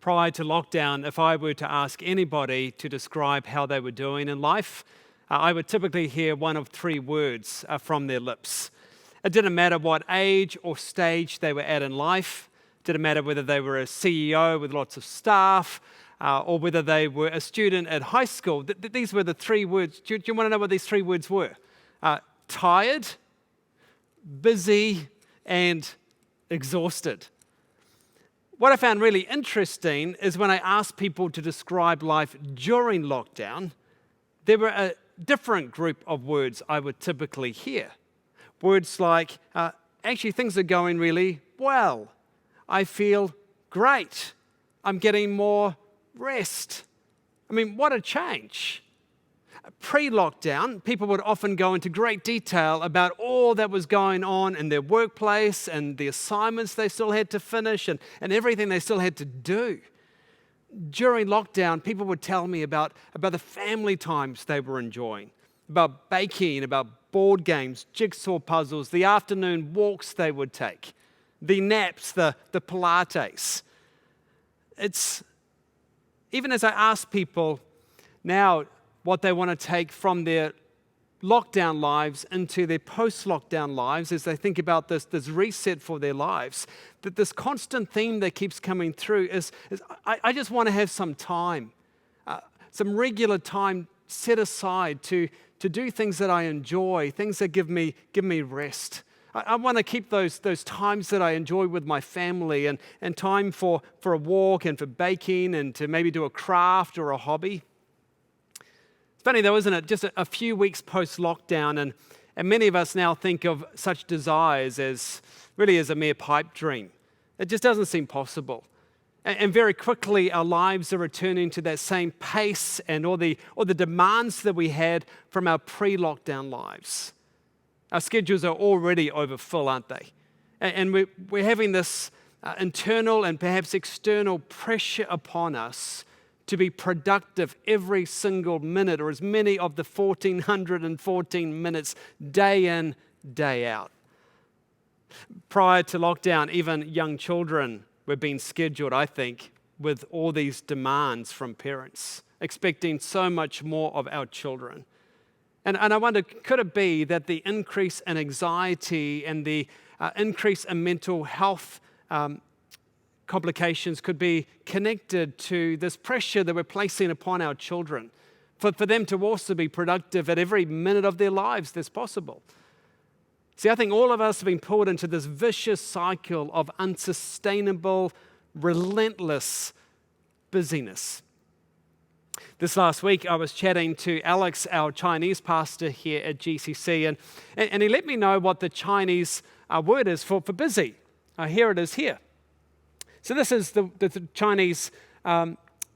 Prior to lockdown, if I were to ask anybody to describe how they were doing in life, I would typically hear one of three words from their lips. It didn't matter what age or stage they were at in life. It didn't matter whether they were a CEO with lots of staff or whether they were a student at high school. These were the three words. Do you want to know what these three words were? Tired, busy, and exhausted. What I found really interesting is when I asked people to describe life during lockdown, there were a different group of words I would typically hear. Words like, actually things are going really well. I feel great. I'm getting more rest. I mean, what a change. Pre-lockdown, people would often go into great detail about all that was going on in their workplace and the assignments they still had to finish and everything they still had to do. During lockdown, people would tell me about the family times they were enjoying, about baking, about board games, jigsaw puzzles, the afternoon walks they would take, the naps, the Pilates. It's, even as I ask people now what they want to take from their lockdown lives into their post-lockdown lives as they think about this reset for their lives, that this constant theme that keeps coming through is I just want to have some time, some regular time set aside to do things that I enjoy, things that give me rest. I want to keep those times that I enjoy with my family and time for a walk and for baking and to maybe do a craft or a hobby. It's funny though, isn't it? Just a few weeks post-lockdown and many of us now think of such desires as really as a mere pipe dream. It just doesn't seem possible. And very quickly our lives are returning to that same pace and all the demands that we had from our pre-lockdown lives. Our schedules are already overfull, aren't they? And we're having this internal and perhaps external pressure upon us to be productive every single minute, or as many of the 1,414 minutes, day in, day out. Prior to lockdown, even young children were being scheduled, I think, with all these demands from parents, expecting so much more of our children. And I wonder, could it be that the increase in anxiety and the increase in mental health complications could be connected to this pressure that we're placing upon our children for them to also be productive at every minute of their lives that's possible? See, I think all of us have been pulled into this vicious cycle of unsustainable, relentless busyness. This last week, I was chatting to Alex, our Chinese pastor here at GCC, and he let me know what the Chinese word is for busy. Here it is here. So this is the Chinese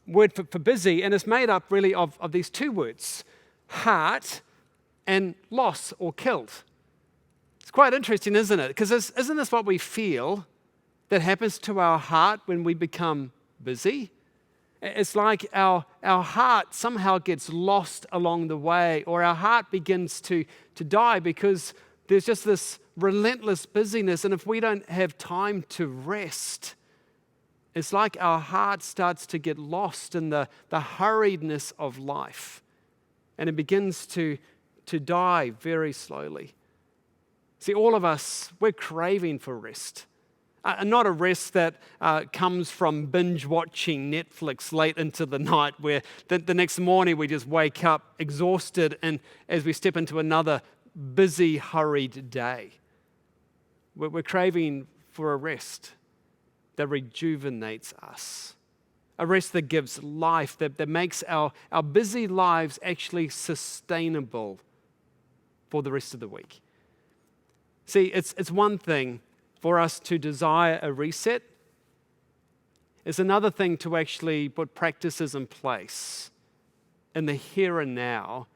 word for busy, and it's made up really of these two words, heart and loss or killed. It's quite interesting, isn't it? Because isn't this what we feel that happens to our heart when we become busy? It's like our heart somehow gets lost along the way, or our heart begins to die because there's just this relentless busyness, and if we don't have time to rest, it's like our heart starts to get lost in the hurriedness of life, and it begins to die very slowly. See, all of us, we're craving for rest. Not a rest that comes from binge watching Netflix late into the night where the next morning we just wake up exhausted and as we step into another busy, hurried day. We're craving for a rest that rejuvenates us. A rest that gives life, that makes our busy lives actually sustainable for the rest of the week. See, it's one thing for us to desire a reset. It's another thing to actually put practices in place in the here and now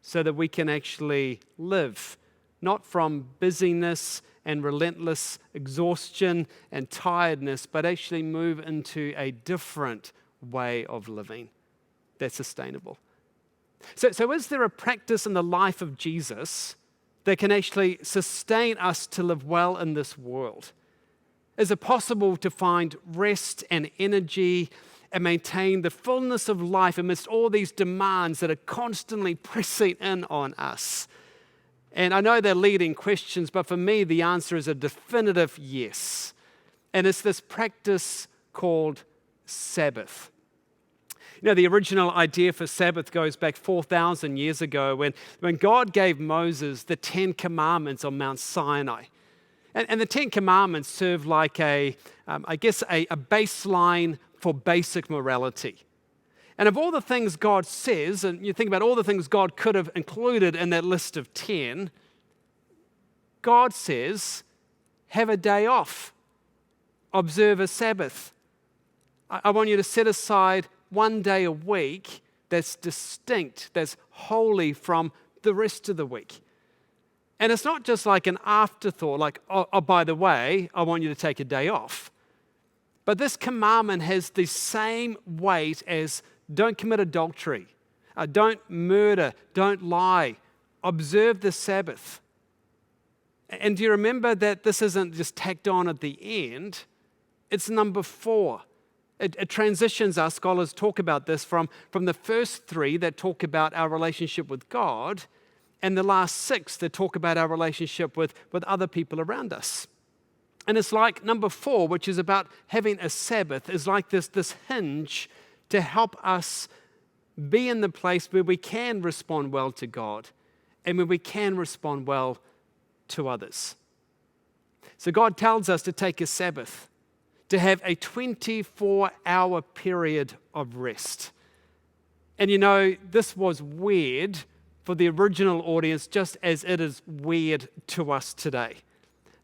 so that we can actually live, not from busyness and relentless exhaustion and tiredness, but actually move into a different way of living that's sustainable. So is there a practice in the life of Jesus that can actually sustain us to live well in this world? Is it possible to find rest and energy and maintain the fullness of life amidst all these demands that are constantly pressing in on us? And I know they're leading questions, but for me, the answer is a definitive yes. And it's this practice called Sabbath. You know, the original idea for Sabbath goes back 4,000 years ago when God gave Moses the 10 Commandments on Mount Sinai. And the 10 Commandments serve like a baseline for basic morality. And of all the things God says, and you think about all the things God could have included in that list of 10, God says, have a day off, observe a Sabbath. I want you to set aside one day a week that's distinct, that's holy from the rest of the week. And it's not just like an afterthought, like, oh, by the way, I want you to take a day off. But this commandment has the same weight as don't commit adultery, don't murder, don't lie, observe the Sabbath. And do you remember that this isn't just tacked on at the end? It's number 4. It transitions us, scholars talk about this, from the first 3 that talk about our relationship with God and the last 6 that talk about our relationship with other people around us. And it's like number 4, which is about having a Sabbath, is like this hinge to help us be in the place where we can respond well to God and where we can respond well to others. So God tells us to take a Sabbath, to have a 24-hour period of rest. And you know, this was weird for the original audience just as it is weird to us today.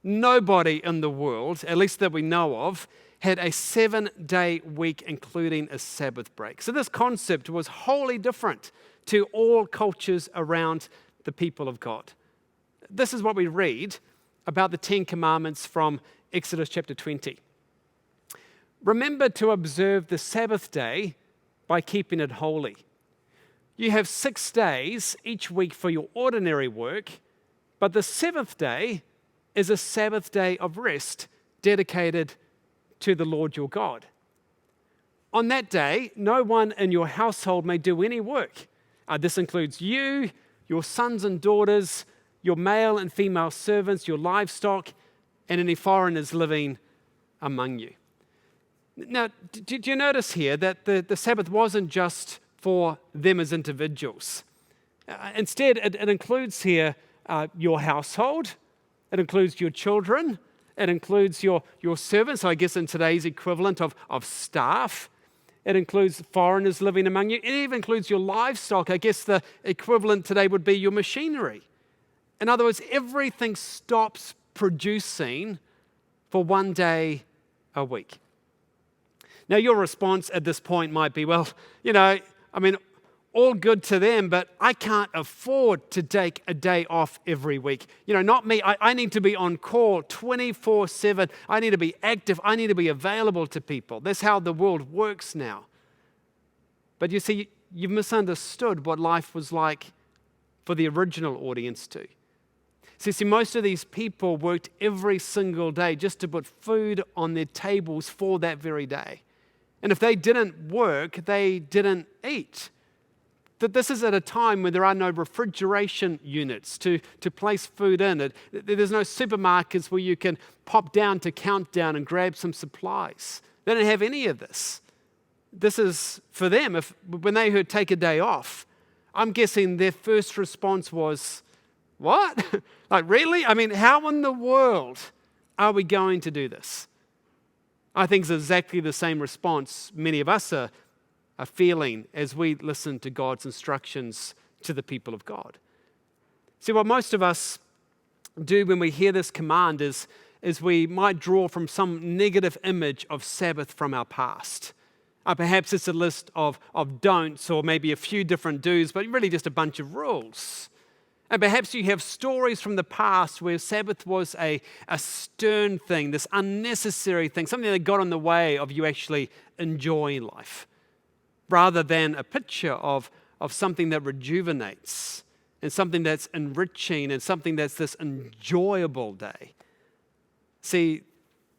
Nobody in the world, at least that we know of, had a 7-day week, including a Sabbath break. So this concept was wholly different to all cultures around the people of God. This is what we read about the 10 Commandments from Exodus chapter 20. Remember to observe the Sabbath day by keeping it holy. You have 6 days each week for your ordinary work, but the 7th day is a Sabbath day of rest dedicated to the Lord your God. On that day, no one in your household may do any work. This includes you, your sons and daughters, your male and female servants, your livestock, and any foreigners living among you. Now, did you notice here that the Sabbath wasn't just for them as individuals? Instead, it includes here your household, it includes your children, it includes your servants, I guess in today's equivalent of staff. It includes foreigners living among you. It even includes your livestock. I guess the equivalent today would be your machinery. In other words, everything stops producing for one day a week. Now, your response at this point might be, well, all good to them, but I can't afford to take a day off every week. Not me. I need to be on call 24/7. I need to be active. I need to be available to people. That's how the world works now. But you see, you've misunderstood what life was like for the original audience too. See, most of these people worked every single day just to put food on their tables for that very day. And if they didn't work, they didn't eat. That this is at a time when there are no refrigeration units to place food in. There's no supermarkets where you can pop down to Countdown and grab some supplies. They don't have any of this. This is for them. When they heard take a day off, I'm guessing their first response was, what? Like, really? How in the world are we going to do this? I think it's exactly the same response many of us are feeling as we listen to God's instructions to the people of God. See, what most of us do when we hear this command is we might draw from some negative image of Sabbath from our past. Perhaps it's a list of don'ts or maybe a few different do's, but really just a bunch of rules. And perhaps you have stories from the past where Sabbath was a stern thing, this unnecessary thing, something that got in the way of you actually enjoying life, rather than a picture of something that rejuvenates and something that's enriching and something that's this enjoyable day. See,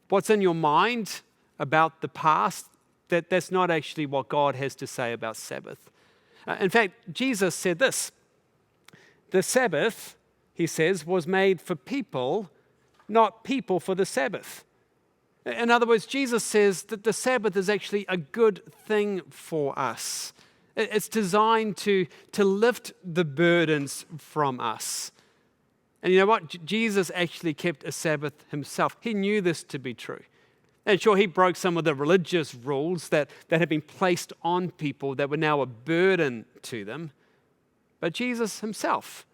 what's in your mind about the past, that's not actually what God has to say about Sabbath. In fact, Jesus said this: the Sabbath, he says, was made for people, not people for the Sabbath. In other words, Jesus says that the Sabbath is actually a good thing for us. It's designed to lift the burdens from us. And you know what? Jesus actually kept a Sabbath himself. He knew this to be true. And sure, he broke some of the religious rules that had been placed on people that were now a burden to them. But Jesus himself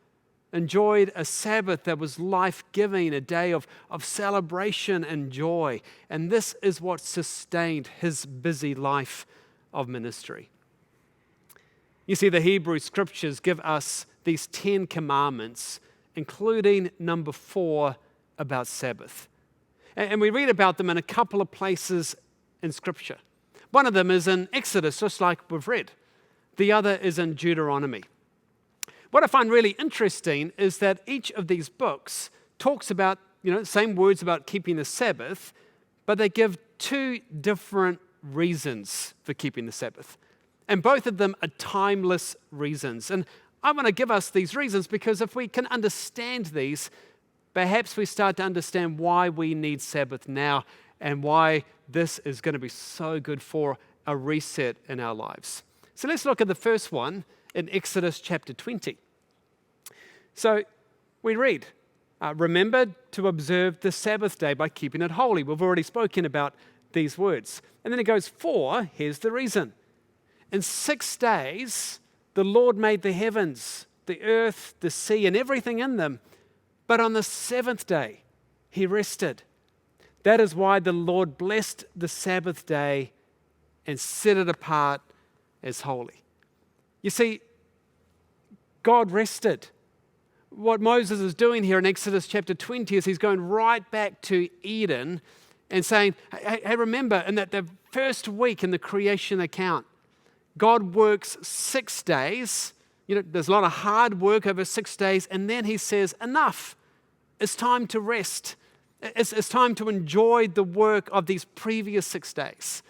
enjoyed a Sabbath that was life-giving, a day of celebration and joy. And this is what sustained his busy life of ministry. You see, the Hebrew Scriptures give us these 10 commandments, including number 4 about Sabbath. And we read about them in a couple of places in Scripture. One of them is in Exodus, just like we've read. The other is in Deuteronomy. What I find really interesting is that each of these books talks about, same words about keeping the Sabbath, but they give 2 different reasons for keeping the Sabbath. And both of them are timeless reasons. And I want to give us these reasons because if we can understand these, perhaps we start to understand why we need Sabbath now and why this is going to be so good for a reset in our lives. So let's look at the first one in Exodus chapter 20. So we read, remember to observe the Sabbath day by keeping it holy. We've already spoken about these words. And then it goes, for, here's the reason. In 6 days, the Lord made the heavens, the earth, the sea, and everything in them. But on the 7th day, he rested. That is why the Lord blessed the Sabbath day and set it apart as holy. You see, God rested. What Moses is doing here in Exodus chapter 20 is he's going right back to Eden and saying, hey, remember, in that the first week in the creation account, God works 6 days. There's a lot of hard work over 6 days, and then he says, enough. It's time to rest. It's time to enjoy the work of these previous 6 days.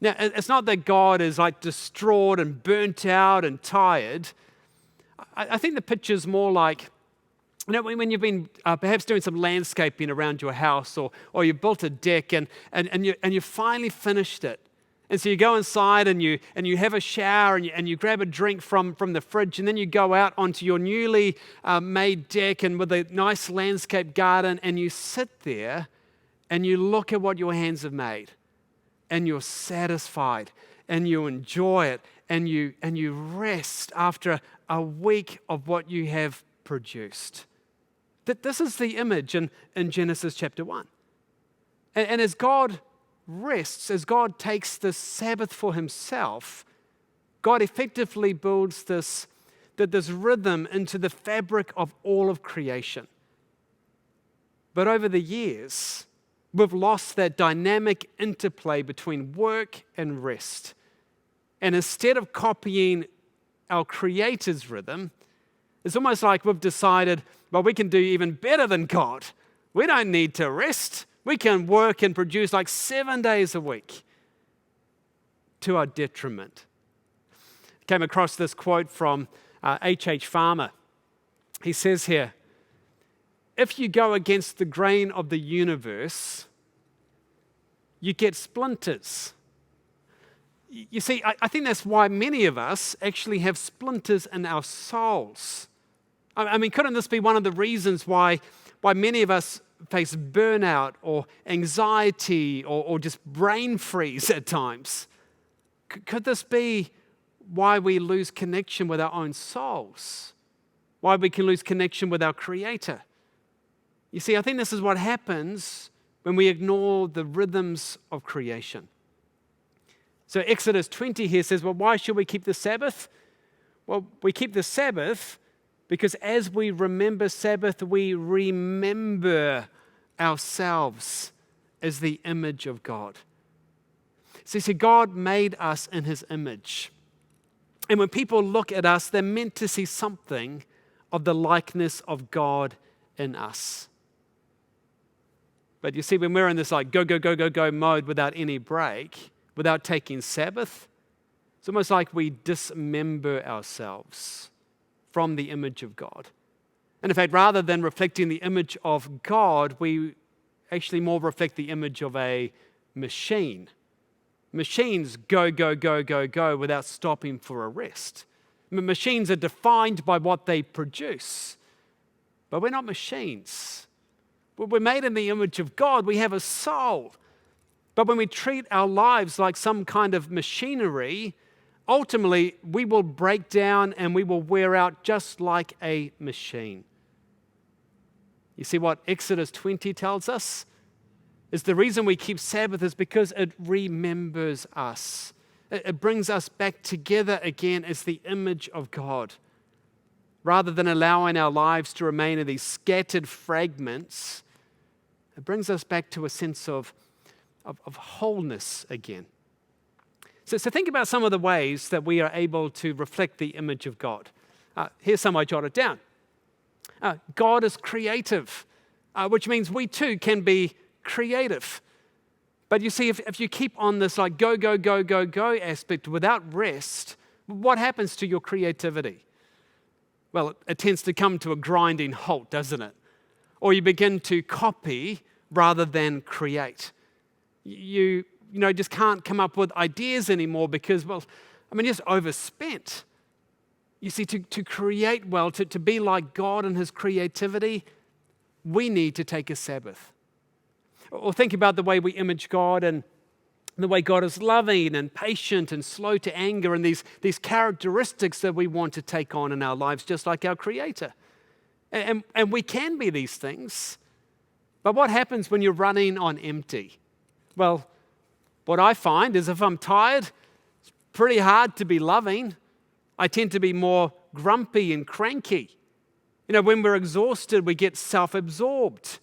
Now, it's not that God is like distraught and burnt out and tired. I think the picture's more like, when you've been perhaps doing some landscaping around your house or you built a deck and you finally finished it. And so you go inside and you have a shower and you grab a drink from the fridge, and then you go out onto your newly made deck and with a nice landscape garden, and you sit there and you look at what your hands have made, and you're satisfied and you enjoy it and you rest after a week of what you have produced. That this is the image in Genesis chapter 1. And as God rests, as God takes the Sabbath for himself, God effectively builds this rhythm into the fabric of all of creation. But over the years, we've lost that dynamic interplay between work and rest. And instead of copying our Creator's rhythm, it's almost like we've decided, well, we can do even better than God. We don't need to rest. We can work and produce like 7 days a week to our detriment. Came across this quote from H.H. Farmer. He says here, if you go against the grain of the universe, you get splinters. You see, I think that's why many of us actually have splinters in our souls. I mean, couldn't this be one of the reasons why many of us face burnout or anxiety or just brain freeze at times? Could this be why we lose connection with our own souls? Why we can lose connection with our Creator? You see, I think this is what happens when we ignore the rhythms of creation. So Exodus 20 here says, well, why should we keep the Sabbath? Well, we keep the Sabbath because as we remember Sabbath, we remember ourselves as the image of God. So you see, God made us in his image. And when people look at us, they're meant to see something of the likeness of God in us. But you see, when we're in this like go, go, go, go, go mode without any break, without taking Sabbath, it's almost like we dismember ourselves from the image of God. And in fact, rather than reflecting the image of God, we actually more reflect the image of a machine. Machines go, go, go, go, go without stopping for a rest. Machines are defined by what they produce, but we're not machines. We're made in the image of God. We have a soul. But when we treat our lives like some kind of machinery, ultimately we will break down and we will wear out just like a machine. You see what Exodus 20 tells us? Is the reason we keep Sabbath is because it remembers us. It brings us back together again as the image of God. Rather than allowing our lives to remain in these scattered fragments, it brings us back to a sense of wholeness again. So think about some of the ways that we are able to reflect the image of God. Here's some I jotted down. God is creative, which means we too can be creative. But you see, if you keep on this like go, go, go, go, go aspect without rest, what happens to your creativity? Well, it tends to come to a grinding halt, doesn't it? Or you begin to copy rather than create. You just can't come up with ideas anymore because, just overspent. You see, to create well, to be like God and His creativity, we need to take a Sabbath. Or think about the way we image God and the way God is loving and patient and slow to anger and these characteristics that we want to take on in our lives, just like our Creator. And we can be these things, but what happens when you're running on empty? Well, what I find is if I'm tired, it's pretty hard to be loving. I tend to be more grumpy and cranky. When we're exhausted, we get self-absorbed.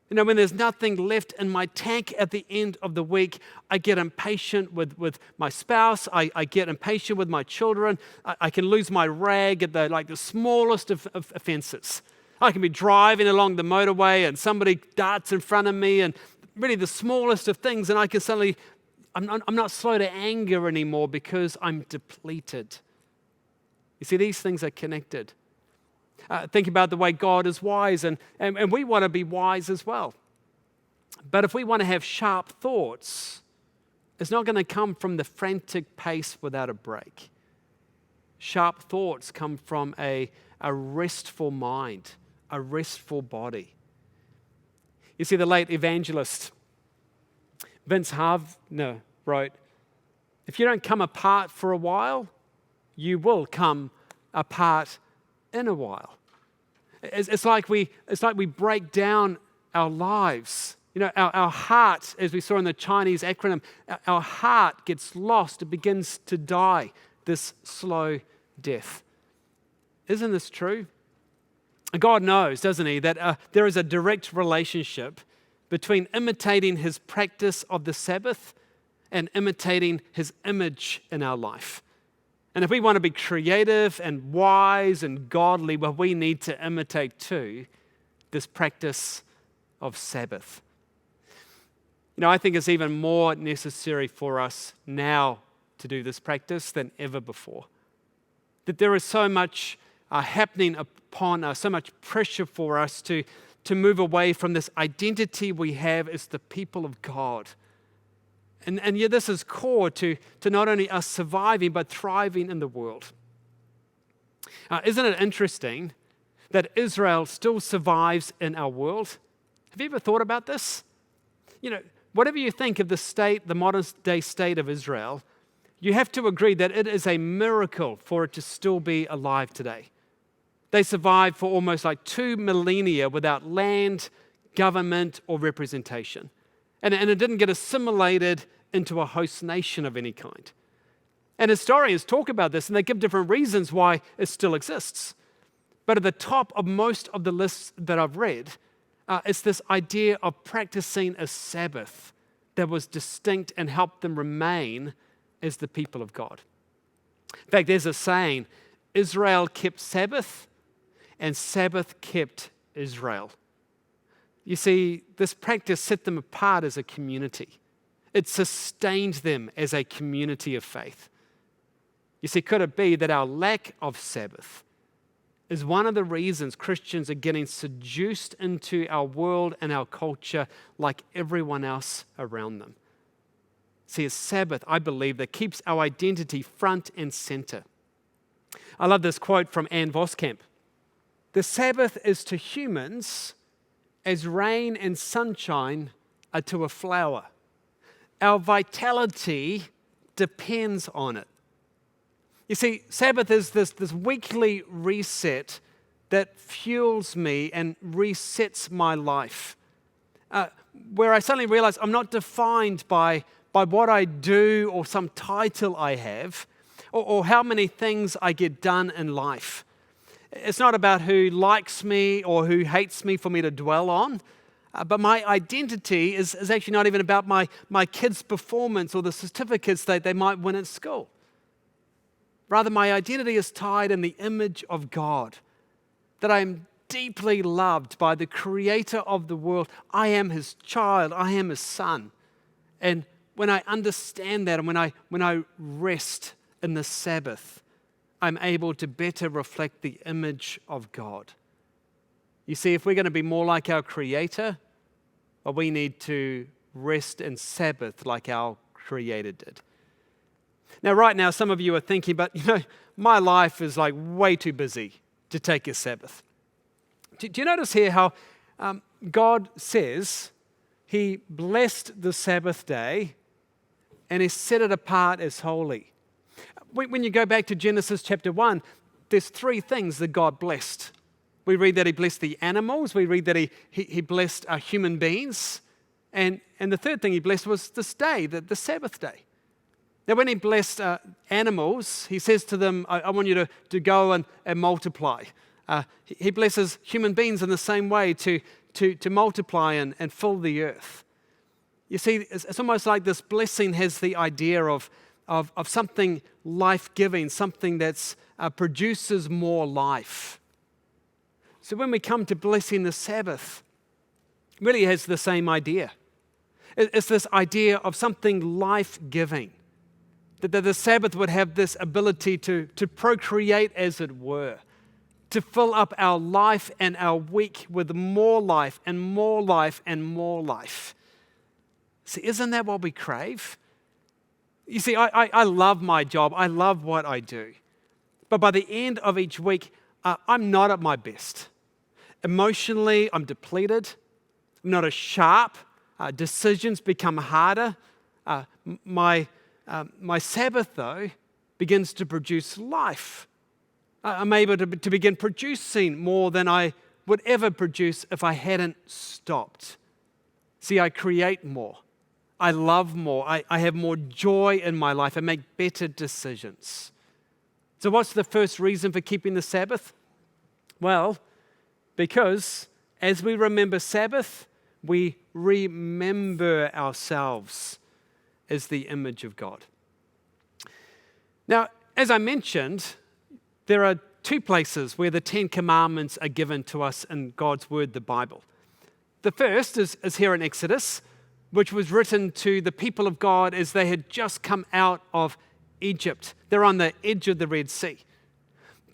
When there's nothing left in my tank at the end of the week, I get impatient with my spouse. I get impatient with my children. I can lose my rag at the smallest of offenses. I can be driving along the motorway and somebody darts in front of me and really the smallest of things, and I can suddenly, I'm not slow to anger anymore because I'm depleted. You see, these things are connected. Think about the way God is wise, and we want to be wise as well. But if we want to have sharp thoughts, it's not going to come from the frantic pace without a break. Sharp thoughts come from a restful mind, a restful body. You see, the late evangelist Vince Havner wrote, "If you don't come apart for a while, you will come apart in a while." It's like we break down our lives. Our heart, as we saw in the Chinese acronym, our heart gets lost. It begins to die, this slow death. Isn't this true? God knows, doesn't He, that there is a direct relationship between imitating His practice of the Sabbath and imitating His image in our life. And if we want to be creative and wise and godly, well, we need to imitate too this practice of Sabbath. I think it's even more necessary for us now to do this practice than ever before. That there is so much happening upon us, so much pressure for us to move away from this identity we have as the people of God. And yet this is core to not only us surviving, but thriving in the world. Isn't it interesting that Israel still survives in our world? Have you ever thought about this? Whatever you think of the modern day state of Israel, you have to agree that it is a miracle for it to still be alive today. They survived for almost 2 millennia without land, government, or representation. And it didn't get assimilated into a host nation of any kind. And historians talk about this, and they give different reasons why it still exists. But at the top of most of the lists that I've read, it's this idea of practicing a Sabbath that was distinct and helped them remain as the people of God. In fact, there's a saying, Israel kept Sabbath, and Sabbath kept Israel. You see, this practice set them apart as a community. It sustained them as a community of faith. You see, could it be that our lack of Sabbath is one of the reasons Christians are getting seduced into our world and our culture like everyone else around them? See, it's Sabbath, I believe, that keeps our identity front and center. I love this quote from Ann Voskamp. The Sabbath is to humans as rain and sunshine are to a flower. Our vitality depends on it. You see, Sabbath is this weekly reset that fuels me and resets my life, where I suddenly realize I'm not defined by what I do or some title I have or how many things I get done in life. It's not about who likes me or who hates me for me to dwell on, but my identity is actually not even about my kids' performance or the certificates they might win at school. Rather, my identity is tied in the image of God, that I am deeply loved by the creator of the world. I am his child. I am his son. And when I understand that and when I rest in the Sabbath, I'm able to better reflect the image of God. You see, if we're going to be more like our creator, well, we need to rest in Sabbath like our creator did. Now, right now, some of you are thinking, but my life is like way too busy to take a Sabbath. Do you notice here how God says he blessed the Sabbath day and he set it apart as holy? When you go back to Genesis chapter 1, there's three things that God blessed. We read that he blessed the animals. We read that he blessed human beings. And the third thing he blessed was this day, the Sabbath day. Now, when he blessed animals, he says to them, I want you to go and multiply. He blesses human beings in the same way to multiply and fill the earth. You see, it's almost like this blessing has the idea of something life-giving, something that produces more life. So when we come to blessing the Sabbath, it really has the same idea. It's this idea of something life-giving. That the Sabbath would have this ability to procreate, as it were, to fill up our life and our week with more life and more life and more life. See, isn't that what we crave? You see, I love my job. I love what I do. But by the end of each week, I'm not at my best. Emotionally, I'm depleted. I'm not as sharp. Decisions become harder. My Sabbath, though, begins to produce life. I'm able to begin producing more than I would ever produce if I hadn't stopped. See, I create more. I love more. I have more joy in my life. I make better decisions. So what's the first reason for keeping the Sabbath? Well, because as we remember Sabbath, we remember ourselves as the image of God. Now, as I mentioned, there are two places where the Ten Commandments are given to us in God's Word, the Bible. The first is here in Exodus, which was written to the people of God as they had just come out of Egypt. They're on the edge of the Red Sea.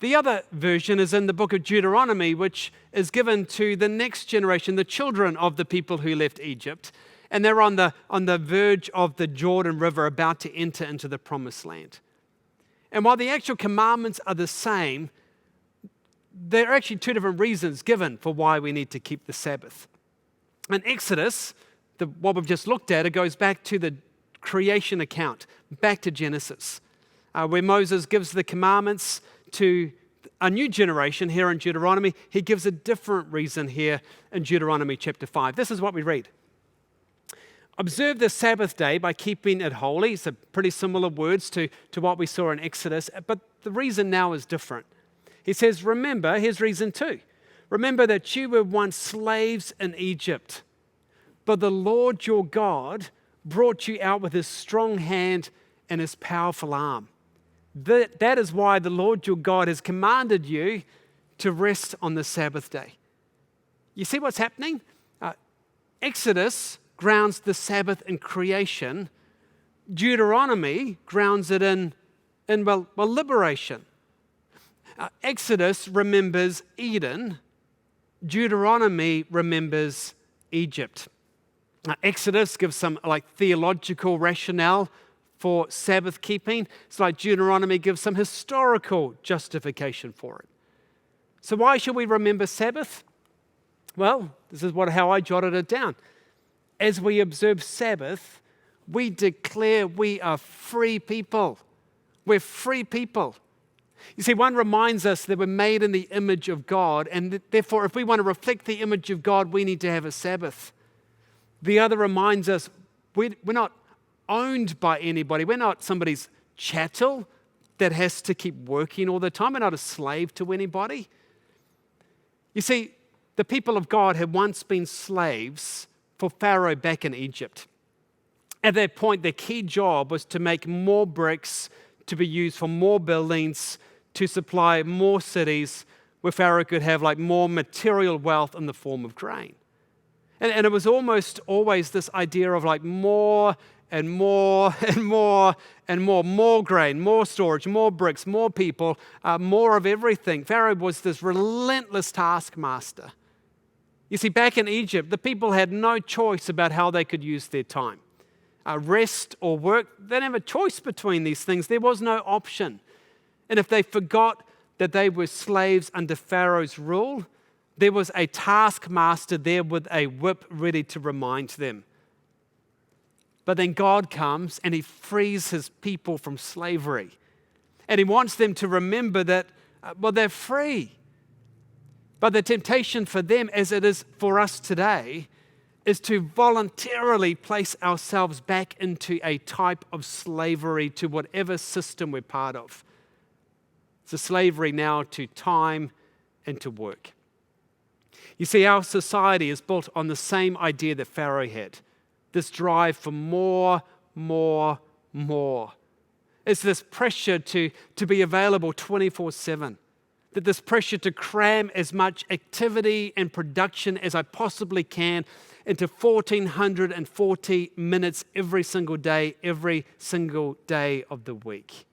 The other version is in the book of Deuteronomy, which is given to the next generation, the children of the people who left Egypt. And they're on the verge of the Jordan River, about to enter into the Promised Land. And while the actual commandments are the same, there are actually two different reasons given for why we need to keep the Sabbath. In Exodus, what we've just looked at, it goes back to the creation account, back to Genesis, where Moses gives the commandments to a new generation here in Deuteronomy. He gives a different reason here in Deuteronomy chapter 5. This is what we read. Observe the Sabbath day by keeping it holy. It's pretty similar words to what we saw in Exodus, but the reason now is different. He says, remember, here's reason 2. Remember that you were once slaves in Egypt, but the Lord your God brought you out with his strong hand and his powerful arm. That is why the Lord your God has commanded you to rest on the Sabbath day. You see what's happening? Exodus grounds the Sabbath in creation. Deuteronomy grounds it in liberation. Exodus remembers Eden. Deuteronomy remembers Egypt. Exodus gives some theological rationale for Sabbath keeping. It's like Deuteronomy gives some historical justification for it. So why should we remember Sabbath? Well, this is how I jotted it down. As we observe Sabbath, we declare we are free people. We're free people. You see, one reminds us that we're made in the image of God, and therefore, if we want to reflect the image of God, we need to have a Sabbath. The other reminds us we're not owned by anybody. We're not somebody's chattel that has to keep working all the time. We're not a slave to anybody. You see, the people of God had once been slaves for Pharaoh back in Egypt. At that point, their key job was to make more bricks to be used for more buildings, to supply more cities where Pharaoh could have more material wealth in the form of grain. And it was almost always this idea of more and more and more and more grain, more storage, more bricks, more people, more of everything. Pharaoh was this relentless taskmaster. You see, back in Egypt, the people had no choice about how they could use their time. Rest or work, they didn't have a choice between these things. There was no option. And if they forgot that they were slaves under Pharaoh's rule, there was a taskmaster there with a whip ready to remind them. But then God comes and he frees his people from slavery. And he wants them to remember that, they're free. But the temptation for them, as it is for us today, is to voluntarily place ourselves back into a type of slavery to whatever system we're part of. It's a slavery now to time and to work. You see, our society is built on the same idea that Pharaoh had. This drive for more, more, more. It's this pressure to be available 24/7. That this pressure to cram as much activity and production as I possibly can into 1,440 minutes every single day of the week.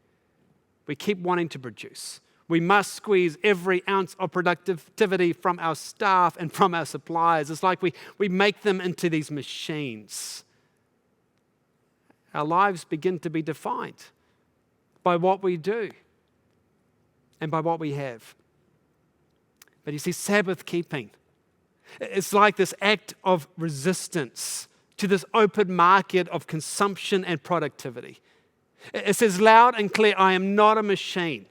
We keep wanting to produce. We must squeeze every ounce of productivity from our staff and from our suppliers. It's like we make them into these machines. Our lives begin to be defined by what we do and by what we have. But you see, Sabbath keeping, it's like this act of resistance to this open market of consumption and productivity. It says loud and clear, I am not a machine,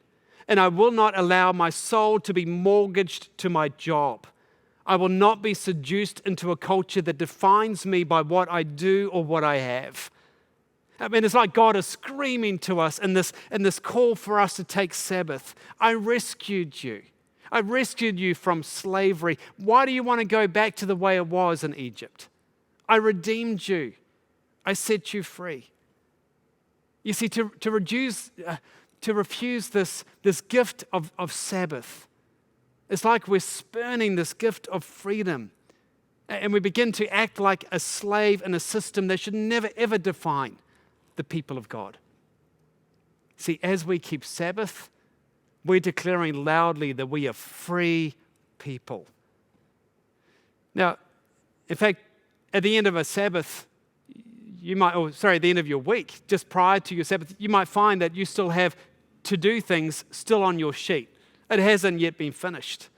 and I will not allow my soul to be mortgaged to my job. I will not be seduced into a culture that defines me by what I do or what I have. I mean, it's like God is screaming to us in this call for us to take Sabbath. I rescued you. I rescued you from slavery. Why do you want to go back to the way it was in Egypt? I redeemed you. I set you free. You see, to refuse this gift of Sabbath, it's like we're spurning this gift of freedom. And we begin to act like a slave in a system that should never, ever define the people of God. See, as we keep Sabbath, we're declaring loudly that we are free people. Now, in fact, at the end of a Sabbath, at the end of your week, just prior to your Sabbath, you might find that you still have to-do things still on your sheet. It hasn't yet been finished.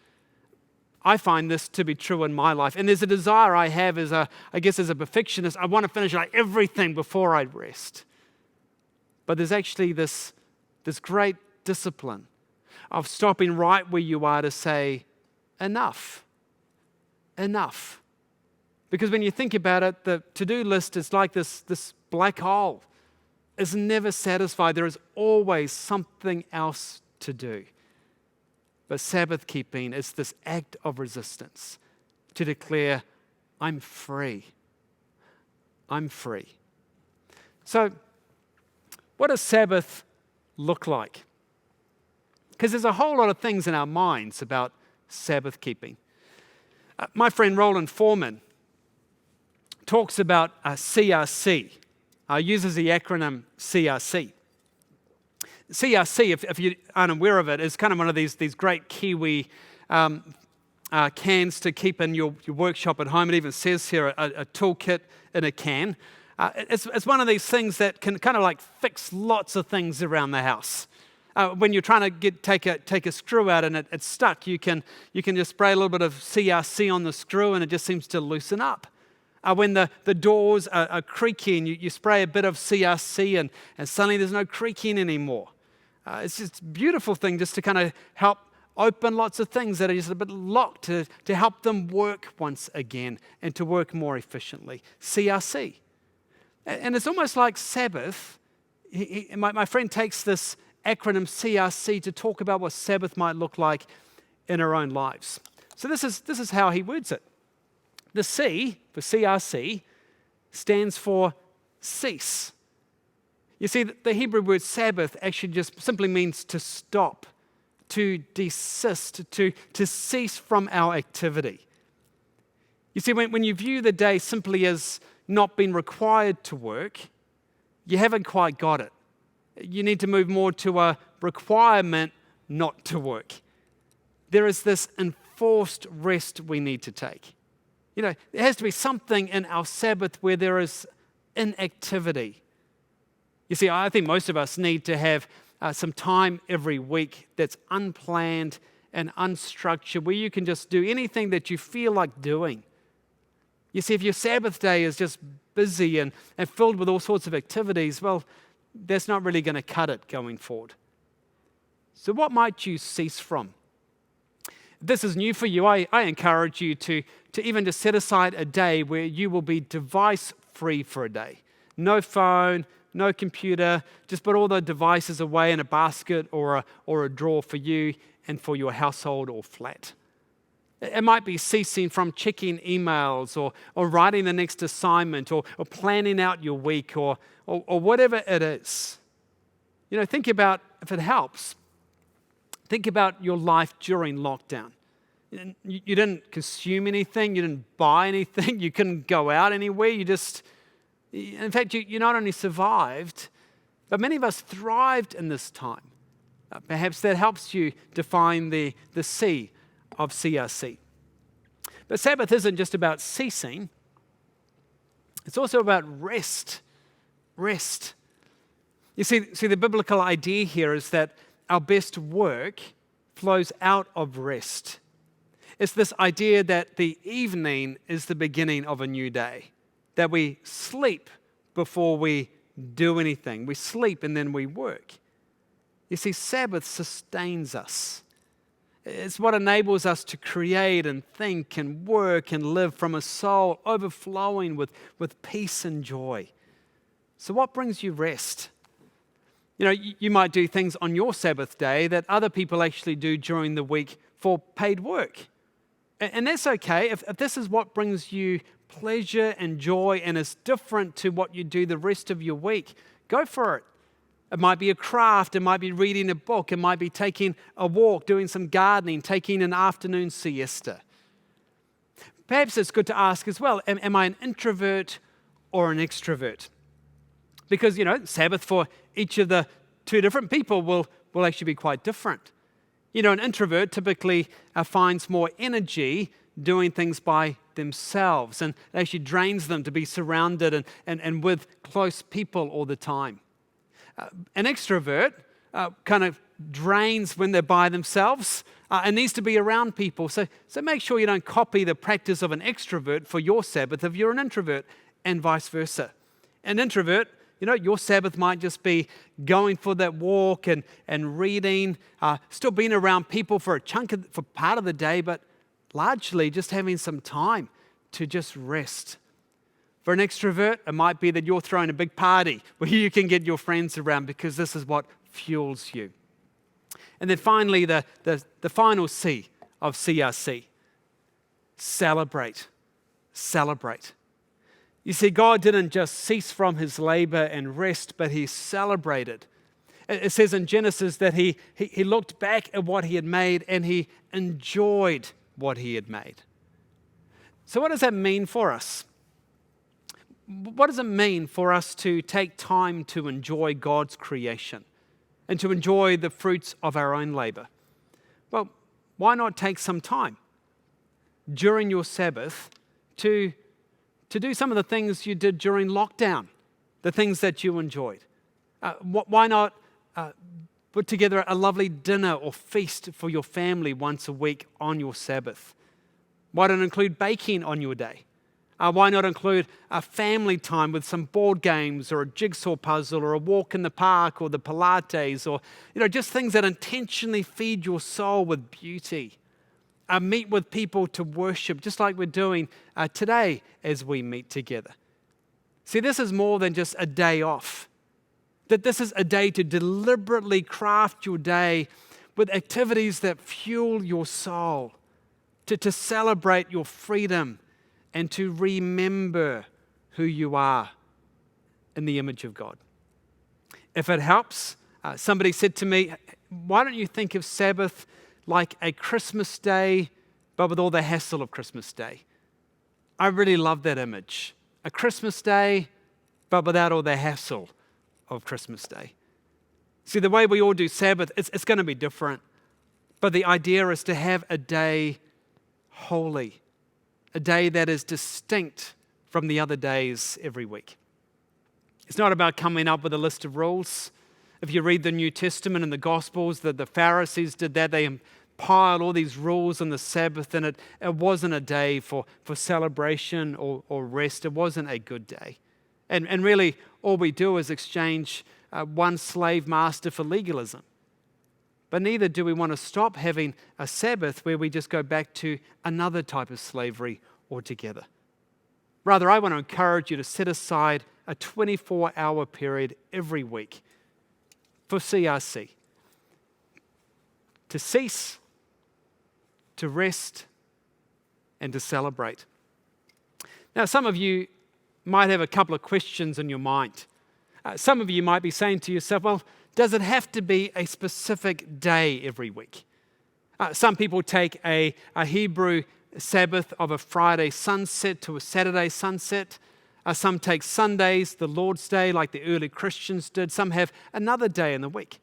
I find this to be true in my life. And there's a desire I have as a perfectionist. I want to finish everything before I rest. But there's actually this great discipline of stopping right where you are to say, enough. Enough. Because when you think about it, the to-do list is like this black hole. It's never satisfied. There is always something else to do. But Sabbath keeping is this act of resistance to declare, I'm free. I'm free. So, what does Sabbath look like? Because there's a whole lot of things in our minds about Sabbath keeping. My friend Roland Foreman, talks about CRC, uses the acronym CRC. CRC, if you aren't aware of it, is kind of one of these great Kiwi cans to keep in your workshop at home. It even says here a toolkit in a can. It's one of these things that can kind of like fix lots of things around the house. When you're trying to take a screw out and it's stuck, you can just spray a little bit of CRC on the screw and it just seems to loosen up. When the doors are creaking, you spray a bit of CRC and suddenly there's no creaking anymore. It's just a beautiful thing just to kind of help open lots of things that are just a bit locked to help them work once again and to work more efficiently. CRC. And it's almost like Sabbath. My friend takes this acronym CRC to talk about what Sabbath might look like in our own lives. So this is how he words it. The C for CRC stands for cease. You see, the Hebrew word Sabbath actually just simply means to stop, to desist, to cease from our activity. You see, when you view the day simply as not being required to work, you haven't quite got it. You need to move more to a requirement not to work. There is this enforced rest we need to take. You know, there has to be something in our Sabbath where there is inactivity. You see, I think most of us need to have some time every week that's unplanned and unstructured, where you can just do anything that you feel like doing. You see, if your Sabbath day is just busy and filled with all sorts of activities, well, that's not really going to cut it going forward. So what might you cease from? If this is new for you, I encourage you to even just set aside a day where you will be device-free for a day. No phone, no computer, just put all the devices away in a basket or a drawer for you and for your household or flat. It might be ceasing from checking emails or writing the next assignment or planning out your week or whatever it is. You know, think about, if it helps, think about your life during lockdown. You didn't consume anything, you didn't buy anything, you couldn't go out anywhere, in fact, you not only survived, but many of us thrived in this time. Perhaps that helps you define the C of CRC. But Sabbath isn't just about ceasing. It's also about rest. Rest. You see, the biblical idea here is that our best work flows out of rest. It's this idea that the evening is the beginning of a new day, that we sleep before we do anything. We sleep and then we work. You see, Sabbath sustains us. It's what enables us to create and think and work and live from a soul overflowing with peace and joy. So what brings you rest? You know, you might do things on your Sabbath day that other people actually do during the week for paid work. And that's okay. If this is what brings you pleasure and joy and is different to what you do the rest of your week, go for it. It might be a craft, it might be reading a book, it might be taking a walk, doing some gardening, taking an afternoon siesta. Perhaps it's good to ask as well, am I an introvert or an extrovert? Because, you know, Sabbath for each of the two different people will actually be quite different. You know, an introvert typically finds more energy doing things by themselves, and it actually drains them to be surrounded and with close people all the time. An extrovert kind of drains when they're by themselves and needs to be around people. So make sure you don't copy the practice of an extrovert for your Sabbath if you're an introvert, and vice versa. An introvert, you know, your Sabbath might just be going for that walk and reading, still being around people for part of the day, but largely just having some time to just rest. For an extrovert, it might be that you're throwing a big party where you can get your friends around because this is what fuels you. And then finally, the final C of CRC, celebrate. Celebrate. You see, God didn't just cease from his labor and rest, but he celebrated. It says in Genesis that he looked back at what he had made and he enjoyed what he had made. So what does that mean for us? what does it mean for us to take time to enjoy God's creation and to enjoy the fruits of our own labor? Well, why not take some time during your Sabbath to do some of the things you did during lockdown, the things that you enjoyed? Why not put together a lovely dinner or feast for your family once a week on your Sabbath? Why not include baking on your day? Why not include a family time with some board games or a jigsaw puzzle or a walk in the park or the Pilates or just things that intentionally feed your soul with beauty? Meet with people to worship, just like we're doing today as we meet together. See, this is more than just a day off. That this is a day to deliberately craft your day with activities that fuel your soul, to celebrate your freedom, and to remember who you are in the image of God. If it helps, somebody said to me, why don't you think of Sabbath like a Christmas day, but with all the hassle of Christmas Day? I really love that image. A Christmas day, but without all the hassle of Christmas Day. See, the way we all do Sabbath, it's going to be different. But the idea is to have a day holy, a day that is distinct from the other days every week. It's not about coming up with a list of rules. If you read the New Testament and the Gospels, the Pharisees did that. They piled all these rules on the Sabbath, and it wasn't a day for celebration or rest. It wasn't a good day. And really, all we do is exchange one slave master for legalism. But neither do we want to stop having a Sabbath where we just go back to another type of slavery altogether. Rather, I want to encourage you to set aside a 24-hour period every week for CRC, to cease, to rest, and to celebrate. Now, some of you might have a couple of questions in your mind. Some of you might be saying to yourself, well, does it have to be a specific day every week? Some people take a Hebrew Sabbath of a Friday sunset to a Saturday sunset. Some take Sundays, the Lord's Day, like the early Christians did. Some have another day in the week.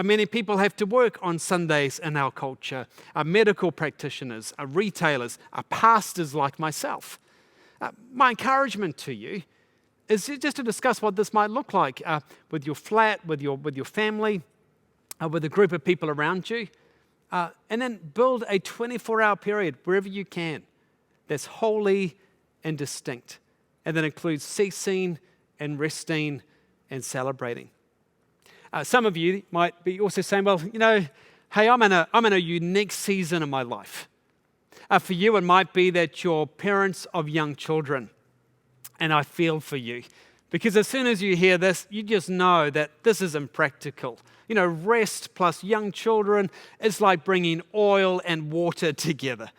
Many people have to work on Sundays in our culture. Medical practitioners, retailers, pastors like myself. My encouragement to you is just to discuss what this might look like with your flat, with your family, with a group of people around you, and then build a 24-hour period wherever you can that's holy and distinct, and that includes ceasing and resting and celebrating. Some of you might be also saying, well, hey, I'm in a unique season in my life. For you, it might be that you're parents of young children. And I feel for you, because as soon as you hear this, you just know that this is impractical. Rest plus young children is like bringing oil and water together.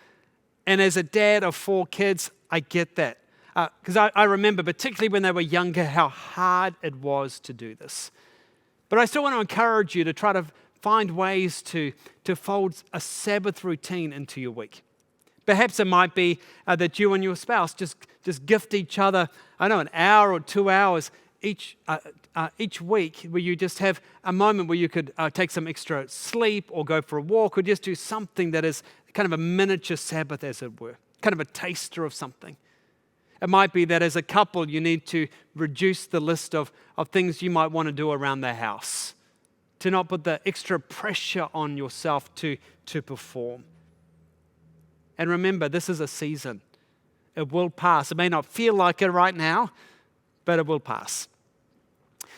And as a dad of 4 kids, I get that. Because I remember, particularly when they were younger, how hard it was to do this. But I still want to encourage you to try to find ways to fold a Sabbath routine into your week. Perhaps it might be that you and your spouse just gift each other, an hour or 2 hours each week, where you just have a moment where you could take some extra sleep or go for a walk or just do something that is kind of a miniature Sabbath, as it were, kind of a taster of something. It might be that as a couple, you need to reduce the list of things you might want to do around the house, to not put the extra pressure on yourself to perform. And remember, this is a season. It will pass. It may not feel like it right now, but it will pass.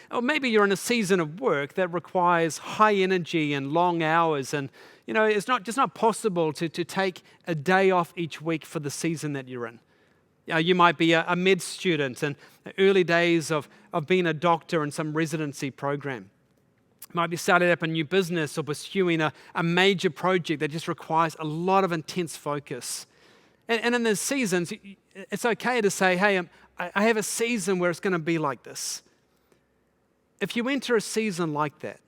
Or maybe you're in a season of work that requires high energy and long hours, and it's just not possible to take a day off each week for the season that you're in. You might be a med student in the early days of being a doctor in some residency program. Might be starting up a new business or pursuing a major project that just requires a lot of intense focus. And in those seasons, it's okay to say, hey, I have a season where it's going to be like this. If you enter a season like that,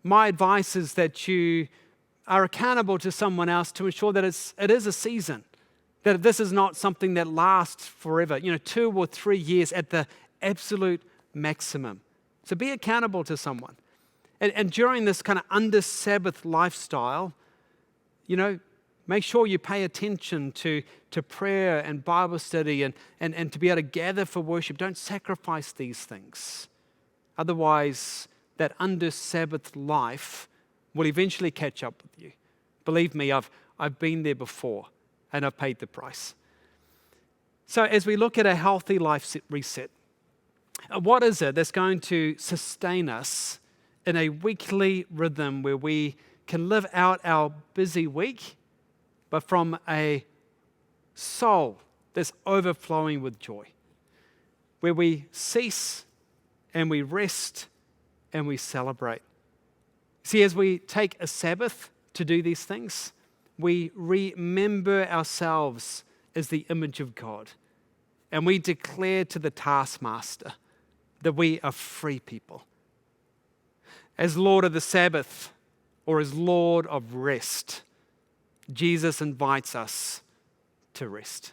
my advice is that you are accountable to someone else to ensure that it is a season That this is not something that lasts forever, 2 or 3 years at the absolute maximum. So be accountable to someone. And during this kind of under Sabbath lifestyle, make sure you pay attention to prayer and Bible study and to be able to gather for worship. Don't sacrifice these things. Otherwise, that under Sabbath life will eventually catch up with you. Believe me, I've been there before and I've paid the price. So as we look at a healthy life reset, what is it that's going to sustain us in a weekly rhythm where we can live out our busy week, but from a soul that's overflowing with joy, where we cease and we rest and we celebrate. See, as we take a Sabbath to do these things, we remember ourselves as the image of God, and we declare to the taskmaster that we are free people. As Lord of the Sabbath, or as Lord of rest, Jesus invites us to rest.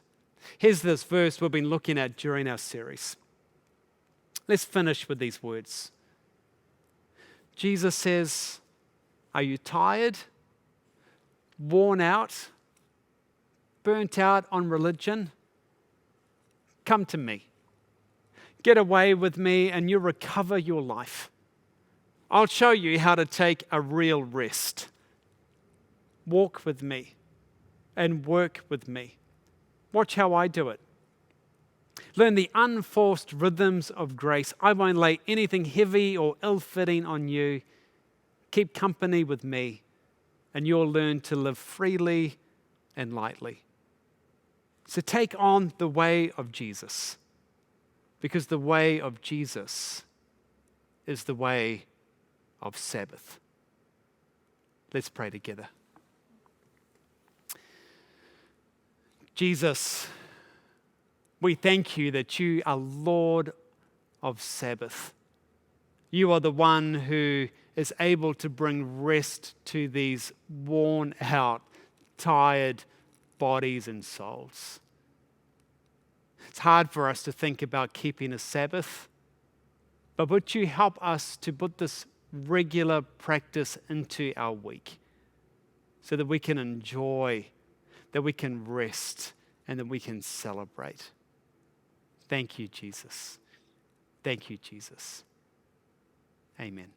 Here's this verse we've been looking at during our series. Let's finish with these words. Jesus says, are you tired, worn out, burnt out on religion? Come to me. Get away with me and you'll recover your life. I'll show you how to take a real rest. Walk with me and work with me. Watch how I do it. Learn the unforced rhythms of grace. I won't lay anything heavy or ill-fitting on you. Keep company with me, and you'll learn to live freely and lightly. So take on the way of Jesus, because the way of Jesus is the way of Sabbath. Let's pray together. Jesus, we thank you that you are Lord of Sabbath. You are the one who is able to bring rest to these worn out, tired bodies and souls. It's hard for us to think about keeping a Sabbath, but would you help us to put this regular practice into our week so that we can enjoy, that we can rest, and that we can celebrate. Thank you, Jesus. Thank you, Jesus. Amen.